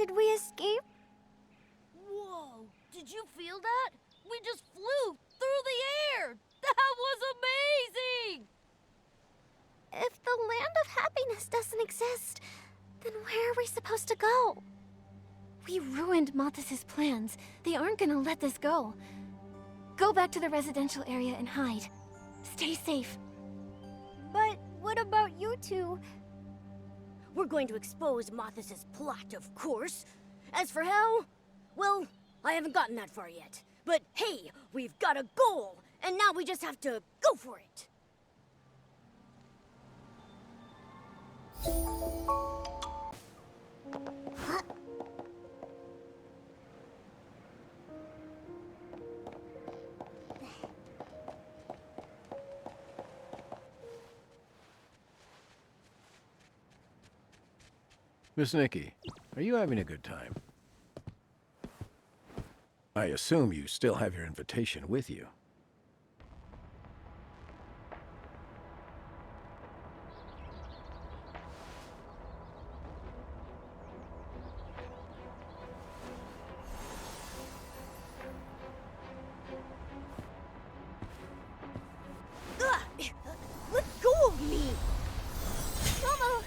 Did we escape? Whoa, did you feel that? We just flew through the air! That was amazing! If the land of happiness doesn't exist, then where are we supposed to go? We ruined Mothis' plans. They aren't gonna let this go. Go back to the residential area and hide. Stay safe. But what about you two? We're going to expose Mothis' plot, of course. As for how, well, I haven't gotten that far yet. But hey, we've got a goal, and now we just have to go for it. Miss Nikki, are you having a good time? I assume you still have your invitation with you. Let go of me! Mama!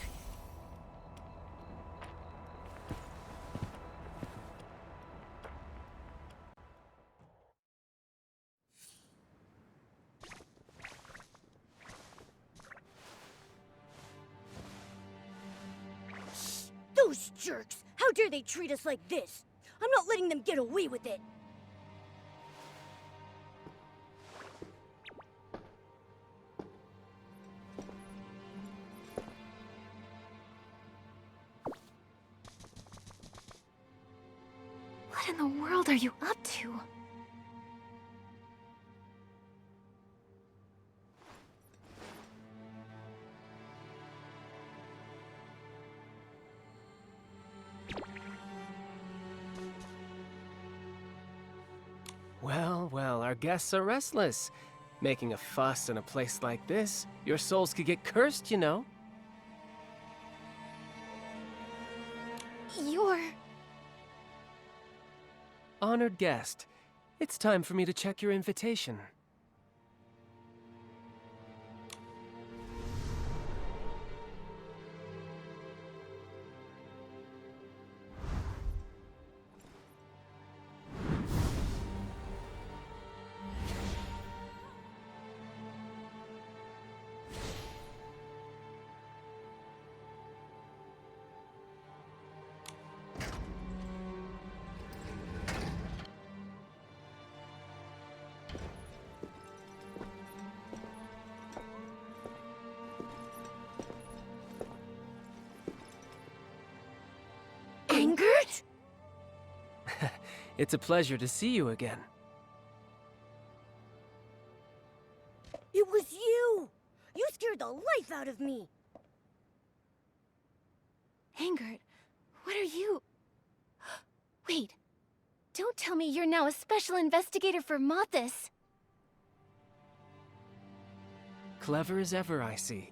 Those jerks! How dare they treat us like this? I'm not letting them get away with it! What in the world are you up to? Well, our guests are restless. Making a fuss in a place like this, your souls could get cursed, you know. You're... Honored guest, it's time for me to check your invitation. Angered? It's a pleasure to see you again. It was you! You scared the life out of me! Angert, what are you... Wait. Don't tell me you're now a special investigator for Mothis. Clever as ever, I see.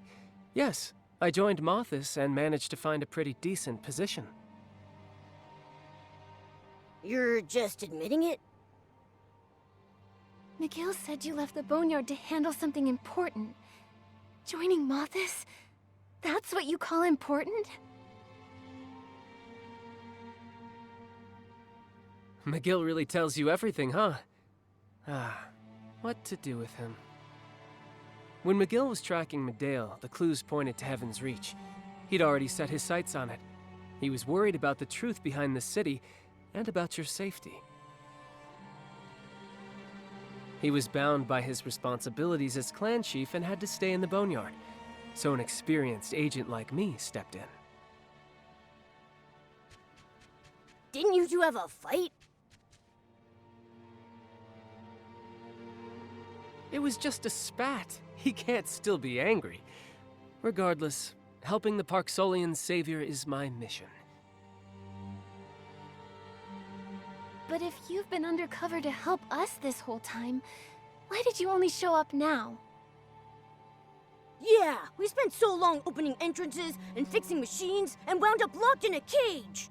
Yes, I joined Mothis and managed to find a pretty decent position. You're just admitting it? Miguel said you left the boneyard to handle something important. Joining Mothis? That's what you call important? McGill really tells you everything, huh? What to do with him? When McGill was tracking Medale, the clues pointed to Heaven's Reach. He'd already set his sights on it. He was worried about the truth behind the city, and about your safety. He was bound by his responsibilities as clan chief and had to stay in the boneyard, so an experienced agent like me stepped in. Didn't you two have a fight? It was just a spat. He can't still be angry. Regardless, helping the Parksolian savior is my mission. But if you've been undercover to help us this whole time, why did you only show up now? Yeah, we spent so long opening entrances and fixing machines and wound up locked in a cage.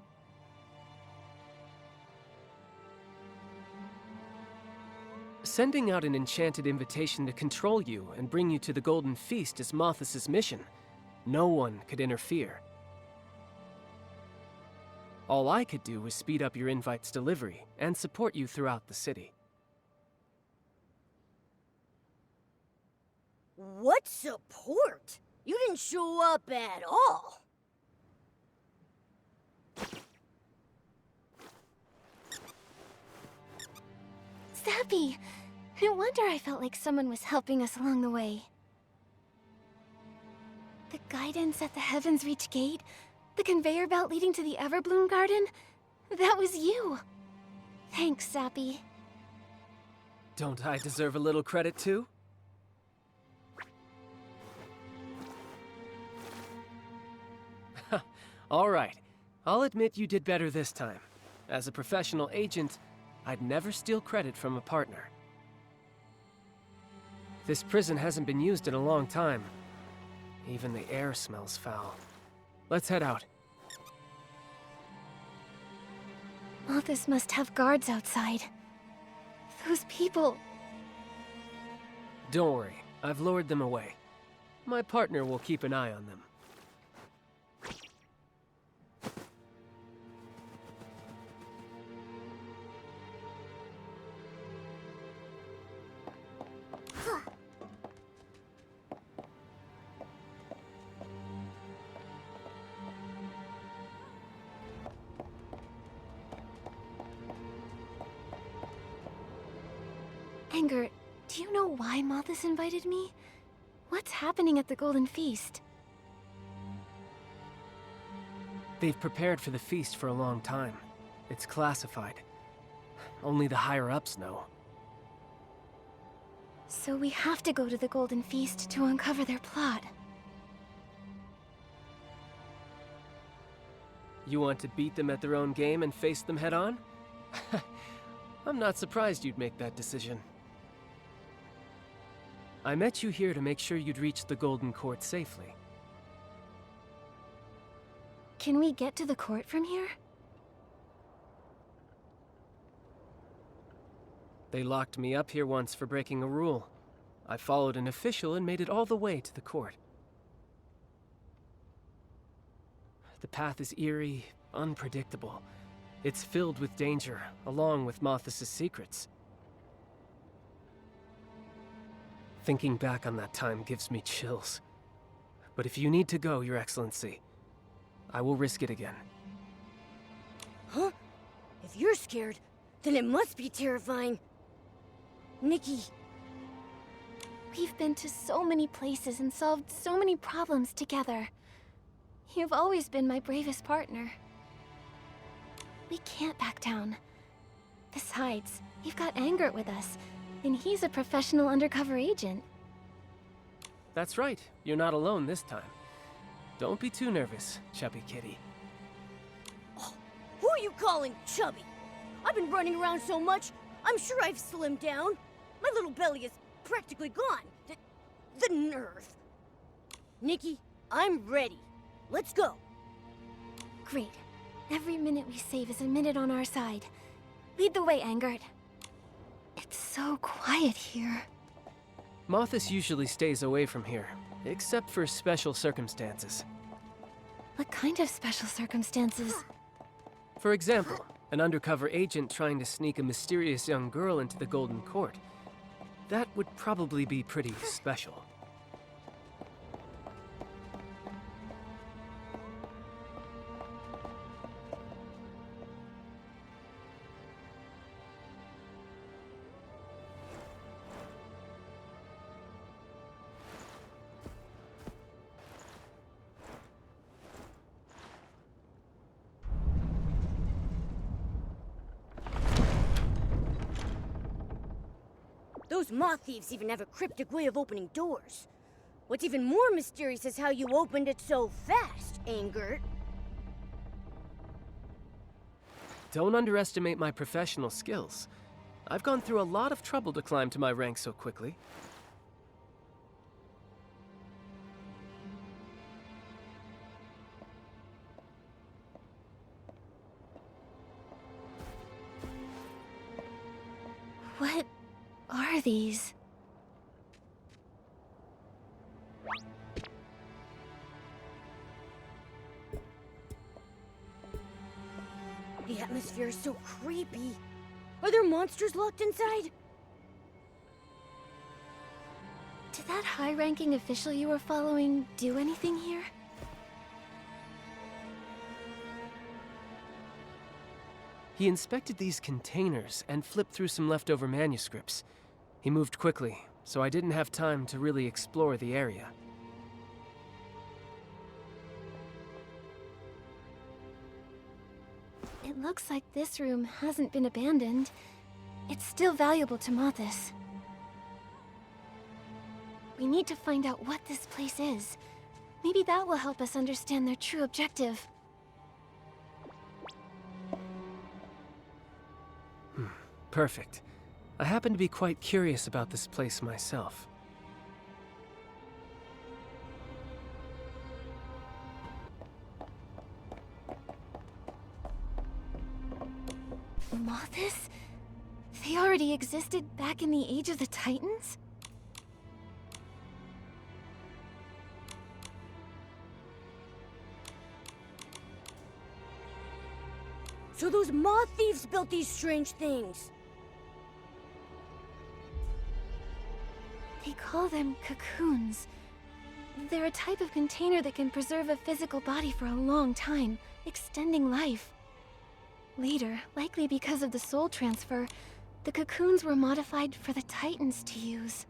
Sending out an enchanted invitation to control you and bring you to the Golden Feast is Mothis' mission. No one could interfere. All I could do was speed up your invite's delivery and support you throughout the city. What support? You didn't show up at all. Zappy! No wonder I felt like someone was helping us along the way. The guidance at the Heaven's Reach gate, the conveyor belt leading to the Everbloom Garden, that was you. Thanks, Zappy. Don't I deserve a little credit too? All right, I'll admit you did better this time. As a professional agent, I'd never steal credit from a partner. This prison hasn't been used in a long time. Even the air smells foul. Let's head out. Mothis must have guards outside. Those people... Don't worry, I've lured them away. My partner will keep an eye on them. Anger, do you know why Mothis invited me? What's happening at the Golden Feast? They've prepared for the feast for a long time. It's classified. Only the higher-ups know. So we have to go to the Golden Feast to uncover their plot. You want to beat them at their own game and face them head-on? I'm not surprised you'd make that decision. I met you here to make sure you'd reach the Golden Court safely. Can we get to the court from here? They locked me up here once for breaking a rule. I followed an official and made it all the way to the court. The path is eerie, unpredictable. It's filled with danger, along with Mothis' secrets. Thinking back on that time gives me chills. But if you need to go, Your Excellency, I will risk it again. Huh? If you're scared, then it must be terrifying. Nikki. We've been to so many places and solved so many problems together. You've always been my bravest partner. We can't back down. Besides, we've got Angert with us, and he's a professional undercover agent. That's right, you're not alone this time. Don't be too nervous, chubby kitty. Oh, who are you calling chubby? I've been running around so much, I'm sure I've slimmed down. My little belly is practically gone. The nerve. Nikki, I'm ready. Let's go. Great. Every minute we save is a minute on our side. Lead the way, Angert. It's so quiet here. Mothis usually stays away from here, except for special circumstances. What kind of special circumstances? For example, an undercover agent trying to sneak a mysterious young girl into the Golden Court. That would probably be pretty special. Those moth thieves even have a cryptic way of opening doors. What's even more mysterious is how you opened it so fast, Angert. Don't underestimate my professional skills. I've gone through a lot of trouble to climb to my rank so quickly. What are these? The atmosphere is so creepy. Are there monsters locked inside? Did that high-ranking official you were following do anything here? He inspected these containers and flipped through some leftover manuscripts. He moved quickly, so I didn't have time to really explore the area. It looks like this room hasn't been abandoned. It's still valuable to Mothis. We need to find out what this place is. Maybe that will help us understand their true objective. Perfect. I happen to be quite curious about this place myself. Mothis? They already existed back in the Age of the Titans? So those moth thieves built these strange things. They call them cocoons. They're a type of container that can preserve a physical body for a long time, extending life. Later, likely because of the soul transfer, the cocoons were modified for the Titans to use.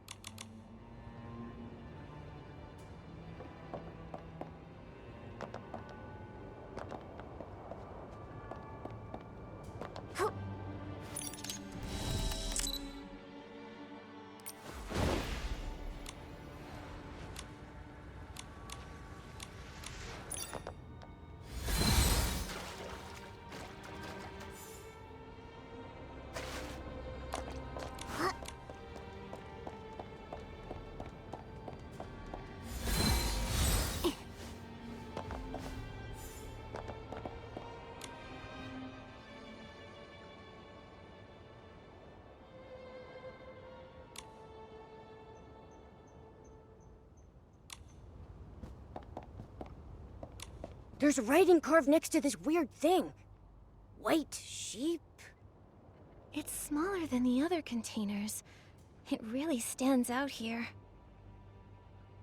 There's writing carved next to this weird thing. White sheep? It's smaller than the other containers. It really stands out here.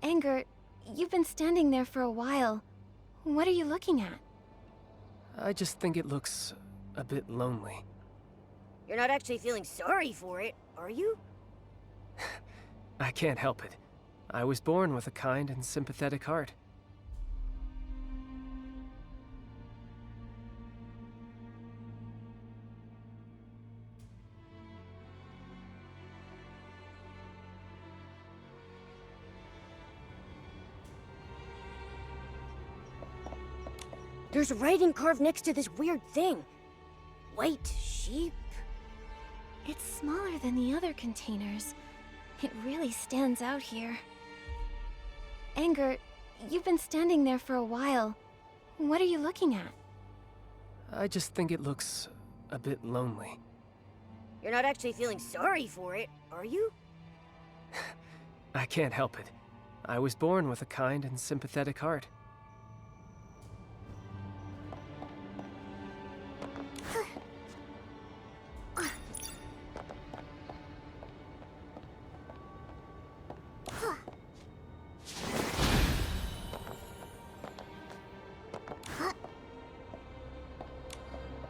Anger, you've been standing there for a while. What are you looking at? I just think it looks a bit lonely. You're not actually feeling sorry for it, are you? I can't help it. I was born with a kind and sympathetic heart. There's writing carved next to this weird thing. White sheep? It's smaller than the other containers. It really stands out here. Anger, you've been standing there for a while. What are you looking at? I just think it looks a bit lonely. You're not actually feeling sorry for it, are you? I can't help it. I was born with a kind and sympathetic heart.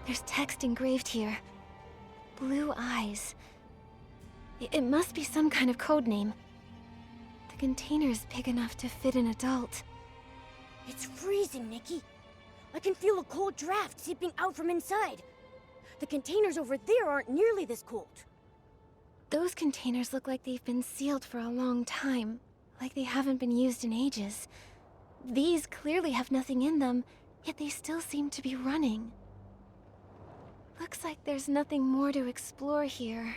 There's text engraved here. Blue eyes. It must be some kind of code name. The container's big enough to fit an adult. It's freezing, Nikki. I can feel a cold draft seeping out from inside. The containers over there aren't nearly this cold. Those containers look like they've been sealed for a long time, like they haven't been used in ages. These clearly have nothing in them, yet they still seem to be running. Looks like there's nothing more to explore here.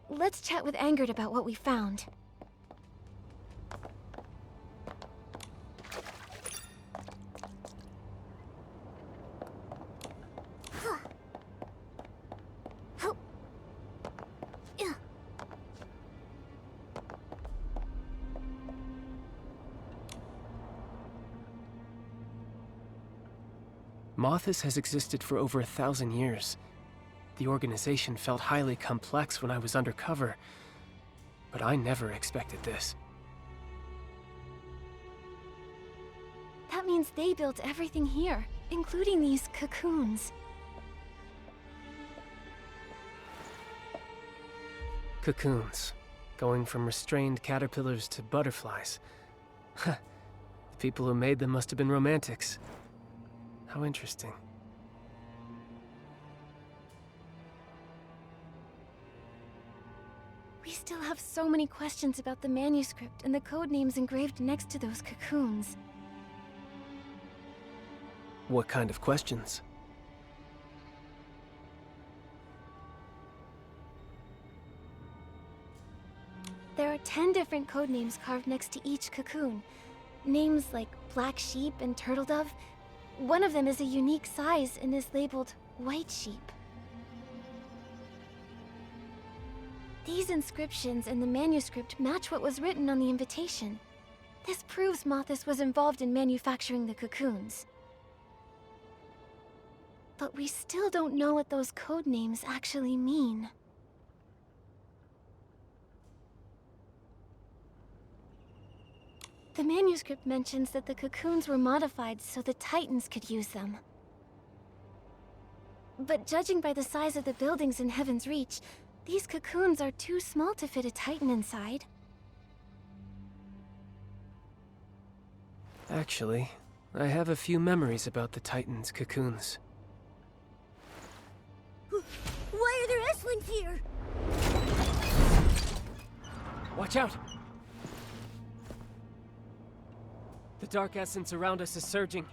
Let's chat with Angered about what we found. Mothis has existed for over 1,000 years. The organization felt highly complex when I was undercover, but I never expected this. That means they built everything here, including these cocoons. Cocoons. Going from restrained caterpillars to butterflies. The people who made them must have been romantics. How interesting. We still have so many questions about the manuscript and the code names engraved next to those cocoons. What kind of questions? There are 10 different code names carved next to each cocoon. Names like Black Sheep and Turtle Dove. One of them is a unique size and is labeled White Sheep. These inscriptions and the manuscript match what was written on the invitation. This proves Mothis was involved in manufacturing the cocoons. But we still don't know what those code names actually mean. The manuscript mentions that the cocoons were modified so the Titans could use them. But judging by the size of the buildings in Heaven's Reach, these cocoons are too small to fit a Titan inside. Actually, I have a few memories about the Titans' cocoons. Why are there S-Lings here? Watch out! The dark essence around us is surging.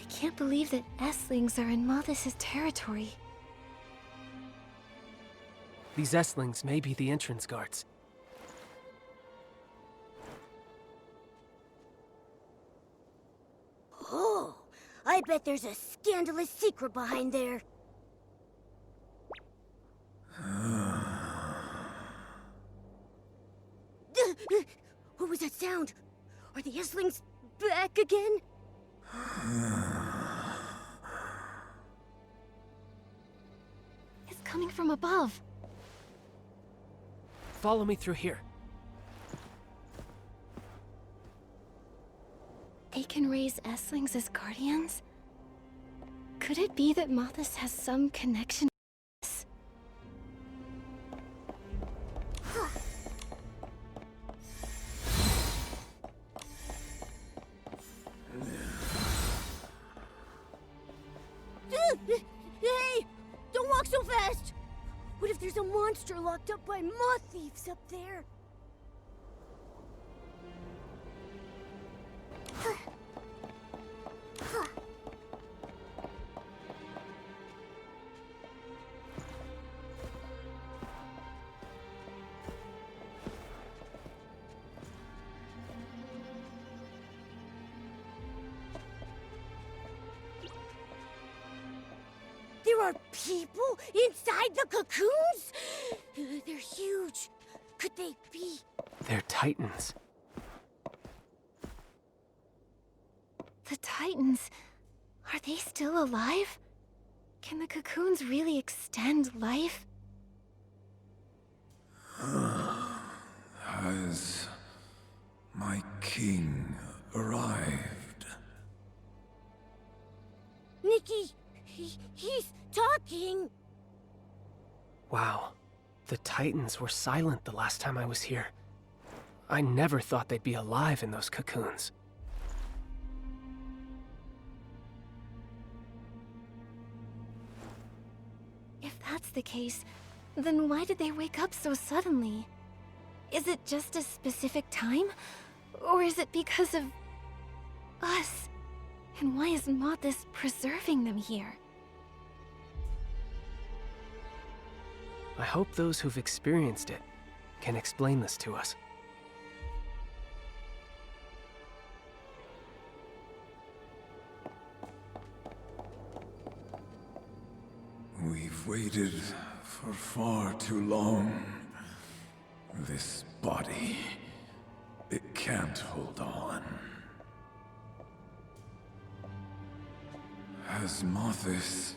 I can't believe that S-Lings are in Mothis' territory. These S-Lings may be the entrance guards. Oh, I bet there's a scandalous secret behind there. What was that sound? Are the S-Lings back again? It's coming from above. Follow me through here. They can raise S-Lings as guardians? Could it be that Mothis has some connection to this? Hey! Don't walk so fast! What if there's a monster locked up by moth thieves up there? There are people inside the cocoons? They're huge. Could they be? They're Titans. The Titans... Are they still alive? Can the cocoons really extend life? Has my king arrived? Nikki, he's talking. Wow. The Titans were silent the last time I was here. I never thought they'd be alive in those cocoons. If that's the case, then why did they wake up so suddenly? Is it just a specific time? Or is it because of us? And why is Mothis preserving them here? I hope those who've experienced it can explain this to us. We've waited for far too long. This body, it can't hold on. Has Mothis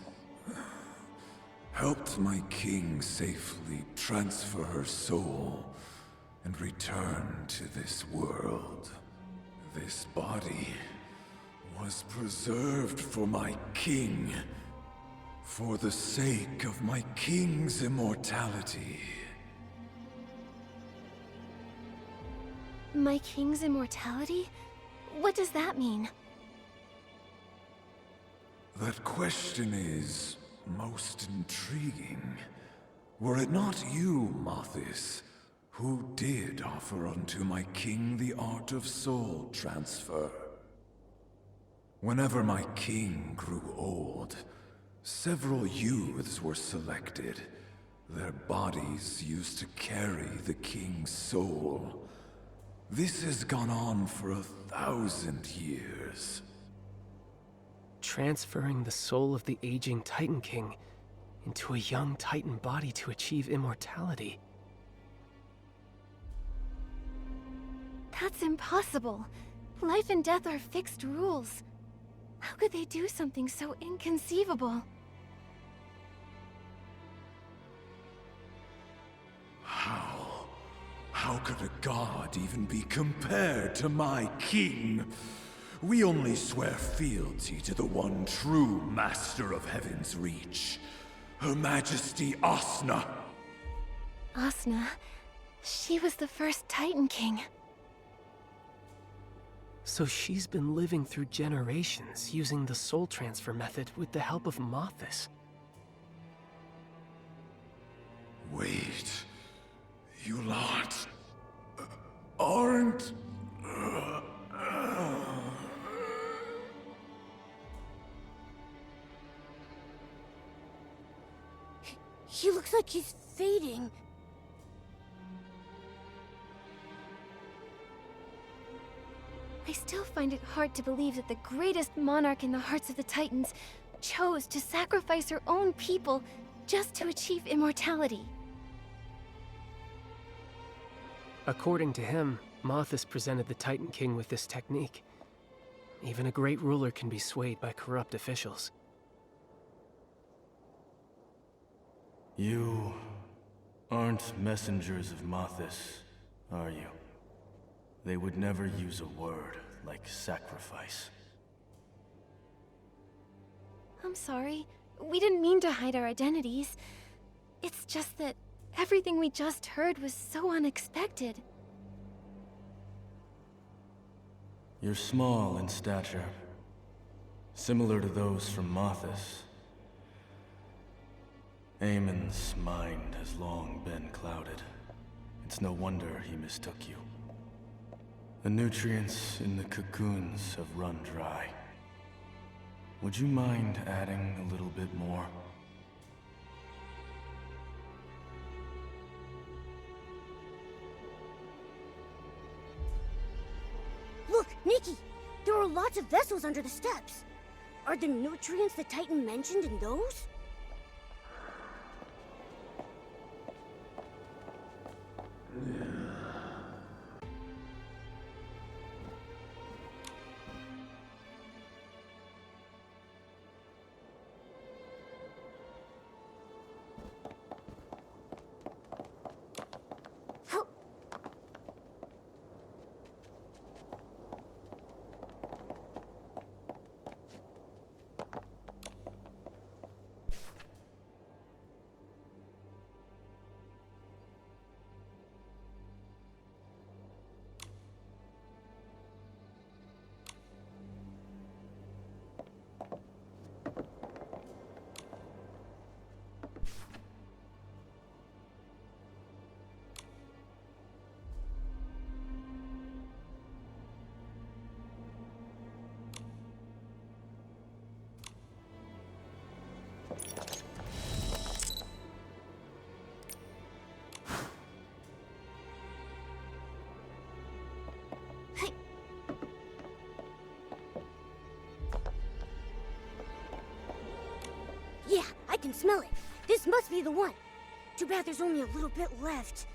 helped my king safely transfer her soul and return to this world? This body was preserved for my king, for the sake of my king's immortality. My king's immortality? What does that mean? That question is most intriguing. Were it not you, Mothis, who did offer unto my king the art of soul transfer? Whenever my king grew old, several youths were selected. Their bodies used to carry the king's soul. This has gone on for 1,000 years. Transferring the soul of the aging Titan King into a young Titan body to achieve immortality. That's impossible. Life and death are fixed rules. How could they do something so inconceivable? How could a god even be compared to my king? We only swear fealty to the one true master of Heaven's Reach, Her Majesty Asna. Asna, she was the first Titan King. So she's been living through generations using the soul transfer method with the help of Mothis. Wait, you lot aren't... He looks like he's fading. I still find it hard to believe that the greatest monarch in the hearts of the Titans chose to sacrifice her own people just to achieve immortality. According to him, Mothis presented the Titan King with this technique. Even a great ruler can be swayed by corrupt officials. You aren't messengers of Mothis, are you? They would never use a word like sacrifice. I'm sorry. We didn't mean to hide our identities. It's just that everything we just heard was so unexpected. You're small in stature, similar to those from Mothis. Aemon's mind has long been clouded. It's no wonder he mistook you. The nutrients in the cocoons have run dry. Would you mind adding a little bit more? Look, Nikki! There are lots of vessels under the steps. Are the nutrients the Titan mentioned in those? can smell it. This must be the one. Too bad there's only a little bit left.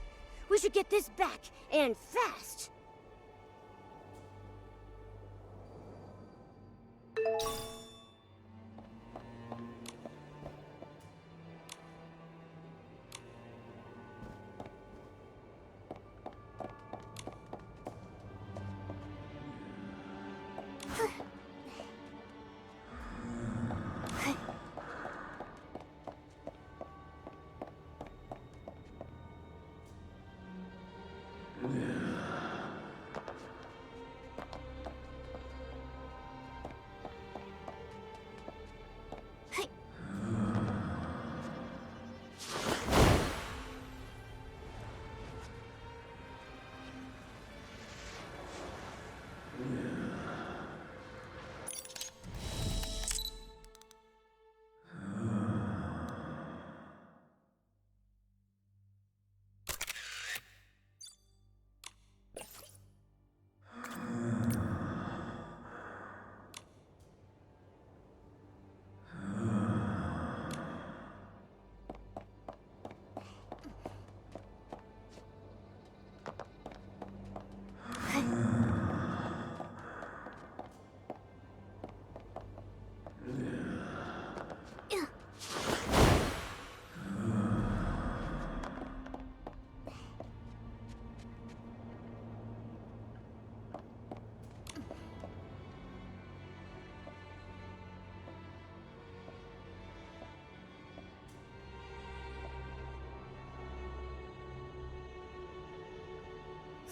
We should get this back, and fast.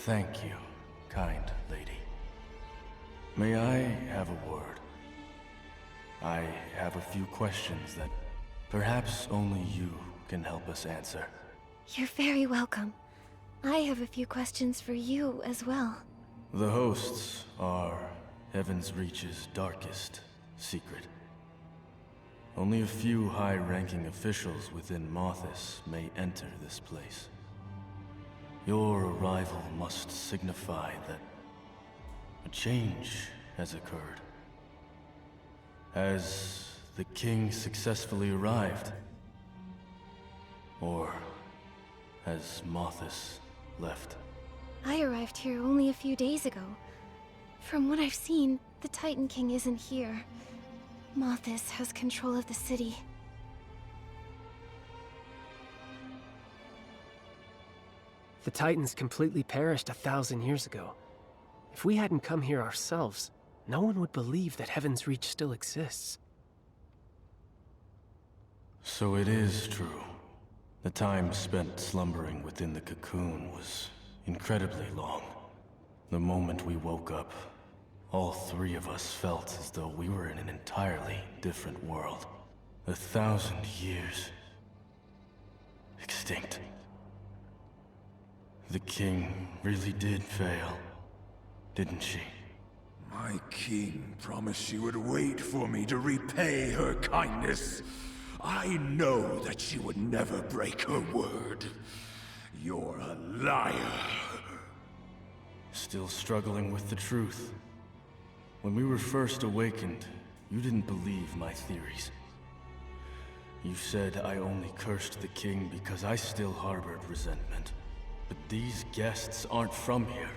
Thank you, kind lady. May I have a word? I have a few questions that perhaps only you can help us answer. You're very welcome. I have a few questions for you as well. The hosts are Heaven's Reach's darkest secret. Only a few high-ranking officials within Mothis may enter this place. Your arrival must signify that a change has occurred. Has the king successfully arrived? Or has Mothis left? I arrived here only a few days ago. From what I've seen, the Titan King isn't here. Mothis has control of the city. The Titans completely perished 1,000 years ago. If we hadn't come here ourselves, no one would believe that Heaven's Reach still exists. So it is true. The time spent slumbering within the cocoon was incredibly long. The moment we woke up, all three of us felt as though we were in an entirely different world. 1,000 years. Extinct. The king really did fail, didn't she? My king promised she would wait for me to repay her kindness. I know that she would never break her word. You're a liar. Still struggling with the truth. When we were first awakened, you didn't believe my theories. You said I only cursed the king because I still harbored resentment. But these guests aren't from here.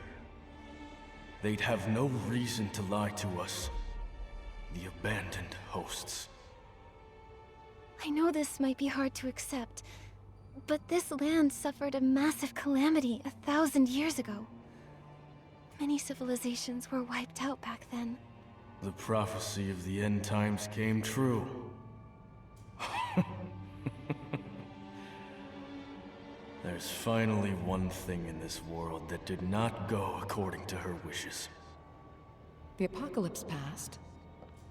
They'd have no reason to lie to us. The abandoned hosts. I know this might be hard to accept, but this land suffered a massive calamity 1,000 years ago. Many civilizations were wiped out back then. The prophecy of the end times came true. There's finally one thing in this world that did not go according to her wishes. The apocalypse passed,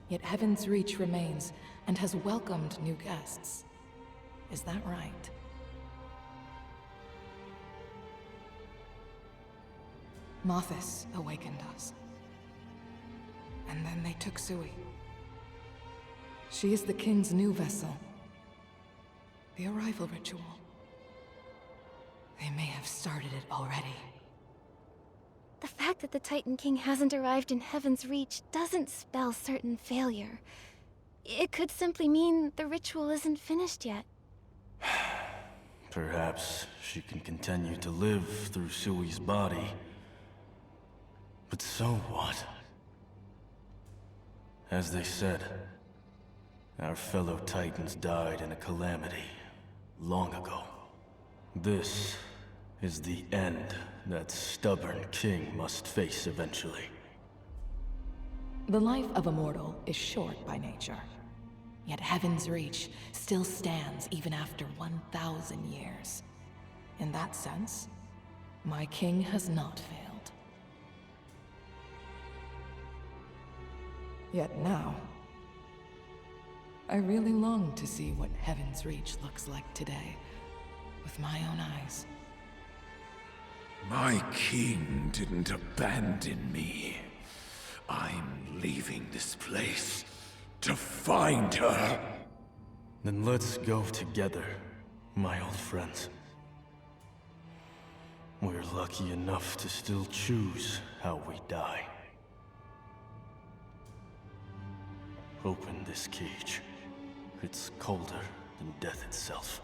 yet Heaven's Reach remains and has welcomed new guests. Is that right? Mothis awakened us. And then they took Sui. She is the king's new vessel. The arrival ritual. They may have started it already. The fact that the Titan King hasn't arrived in Heaven's Reach doesn't spell certain failure. It could simply mean the ritual isn't finished yet. Perhaps she can continue to live through Sui's body. But so what? As they said, our fellow Titans died in a calamity long ago. This is the end that stubborn king must face eventually. The life of a mortal is short by nature. Yet Heaven's Reach still stands even after 1,000 years. In that sense, my king has not failed. Yet now, I really long to see what Heaven's Reach looks like today, with my own eyes. My king didn't abandon me. I'm leaving this place to find her. Then let's go together, my old friends. We're lucky enough to still choose how we die. Open this cage. It's colder than death itself.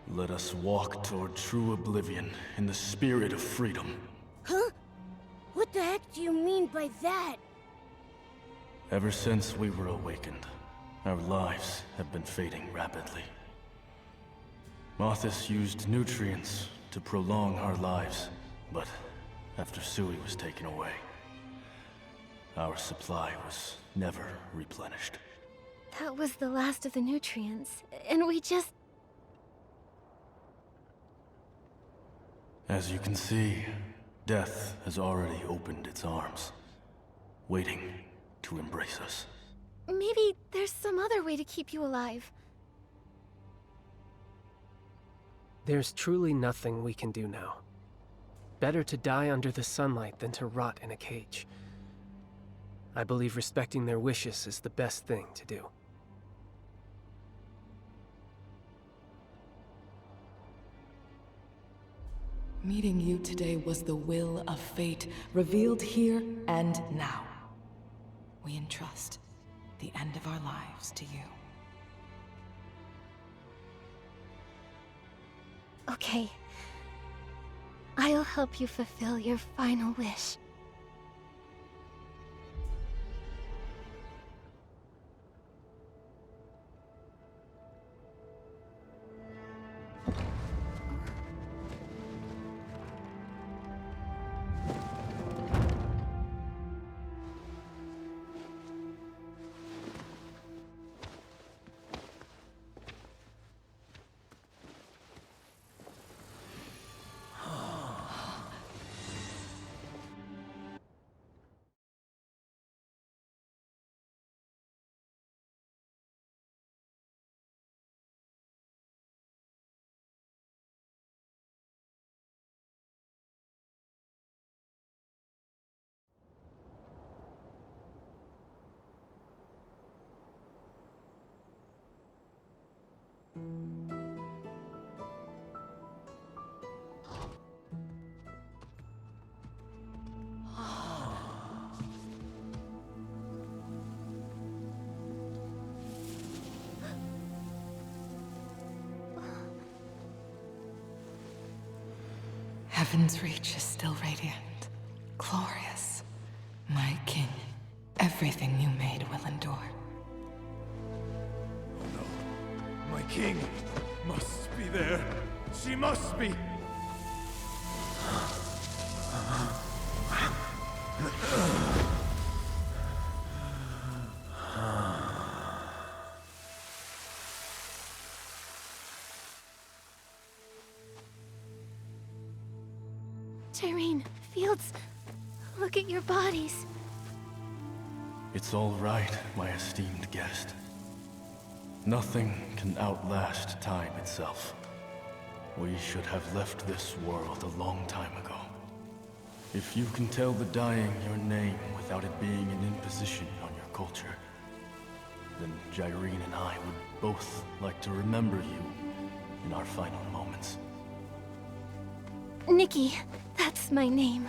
Let us walk toward true oblivion in the spirit of freedom. Huh? What the heck do you mean by that? Ever since we were awakened, our lives have been fading rapidly. Mothis used nutrients to prolong our lives, but after Sui was taken away, our supply was never replenished. That was the last of the nutrients, and we just... As you can see, death has already opened its arms, waiting to embrace us. Maybe there's some other way to keep you alive. There's truly nothing we can do now. Better to die under the sunlight than to rot in a cage. I believe respecting their wishes is the best thing to do. Meeting you today was the will of fate, revealed here and now. We entrust the end of our lives to you. Okay. I'll help you fulfill your final wish. Heaven's Reach is still radiant, glorious. My king, everything you made will endure. Oh no. My king must be there. She must be. Tyrene, Fields, look at your bodies. It's all right, my esteemed guest. Nothing can outlast time itself. We should have left this world a long time ago. If you can tell the dying your name without it being an imposition on your culture, then Jyrene and I would both like to remember you in our final moments. Nikki, that's my name.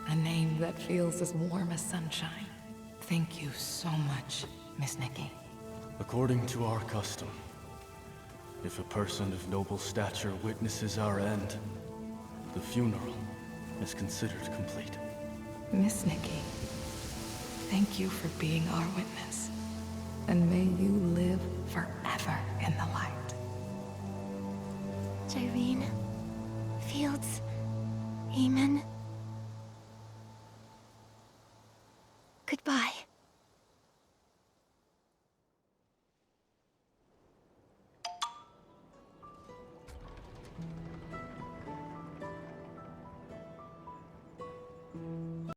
A name that feels as warm as sunshine. Thank you so much, Miss Nikki. According to our custom, if a person of noble stature witnesses our end, the funeral is considered complete. Miss Nikki, thank you for being our witness. And may you live forever in the light. Irene, Fields, Eamon.